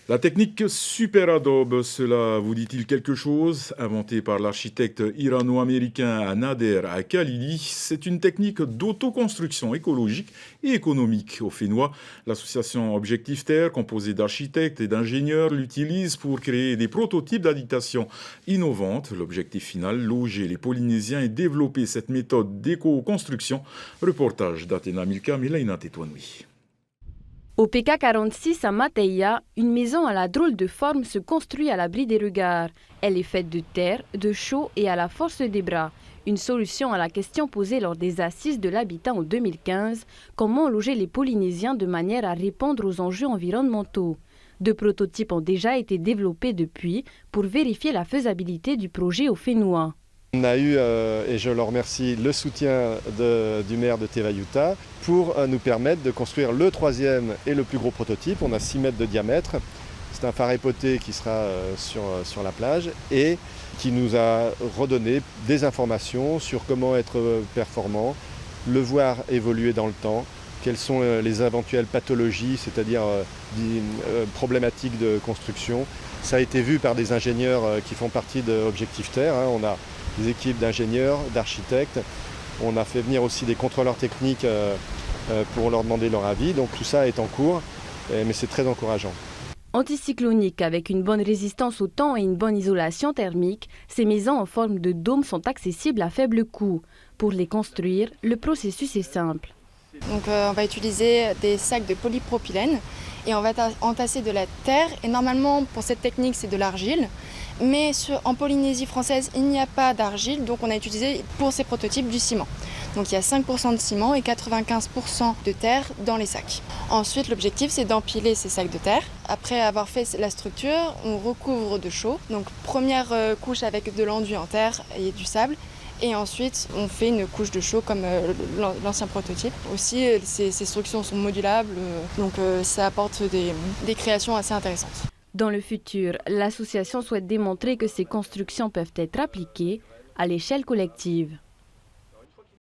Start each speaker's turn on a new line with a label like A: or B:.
A: La technique Super Adobe, cela vous dit-il quelque chose? Inventée par l'architecte irano-américain Nader Khalili, c'est une technique d'autoconstruction écologique et économique. Au Fénois, l'association Objectif Terre, composée d'architectes et d'ingénieurs, l'utilise pour créer des prototypes d'habitation innovantes. L'objectif final, loger les Polynésiens et développer cette méthode d'éco-construction. Reportage d'Athéna Milka, Melaina Tetouanoui.
B: Au PK46 à Mateia, une maison à la drôle de forme se construit à l'abri des regards. Elle est faite de terre, de chaux et à la force des bras. Une solution à la question posée lors des assises de l'habitat en 2015, comment loger les Polynésiens de manière à répondre aux enjeux environnementaux. 2 prototypes ont déjà été développés depuis pour vérifier la faisabilité du projet au Fénois.
C: On a eu, et je le remercie, le soutien du maire de Tevayuta pour nous permettre de construire le 3e et le plus gros prototype. On a 6 mètres de diamètre. C'est un phare époté qui sera sur la plage et qui nous a redonné des informations sur comment être performant, le voir évoluer dans le temps, quelles sont les éventuelles pathologies, c'est-à-dire problématiques de construction. Ça a été vu par des ingénieurs qui font partie d'Objectif Terre. On a des équipes d'ingénieurs, d'architectes. On a fait venir aussi des contrôleurs techniques pour leur demander leur avis. Donc tout ça est en cours, mais c'est très encourageant.
B: Anticycloniques avec une bonne résistance au temps et une bonne isolation thermique, ces maisons en forme de dôme sont accessibles à faible coût. Pour les construire, le processus est simple.
D: Donc, on va utiliser des sacs de polypropylène et on va entasser de la terre. Et normalement, pour cette technique, c'est de l'argile. Mais en Polynésie française, il n'y a pas d'argile, donc on a utilisé pour ces prototypes du ciment. Donc il y a 5% de ciment et 95% de terre dans les sacs. Ensuite, l'objectif, c'est d'empiler ces sacs de terre. Après avoir fait la structure, on recouvre de chaux. Donc première couche avec de l'enduit en terre et du sable. Et ensuite, on fait une couche de chaux comme l'ancien prototype. Aussi, ces structures sont modulables, donc ça apporte des créations assez intéressantes.
B: Dans le futur, l'association souhaite démontrer que ces constructions peuvent être appliquées à l'échelle collective.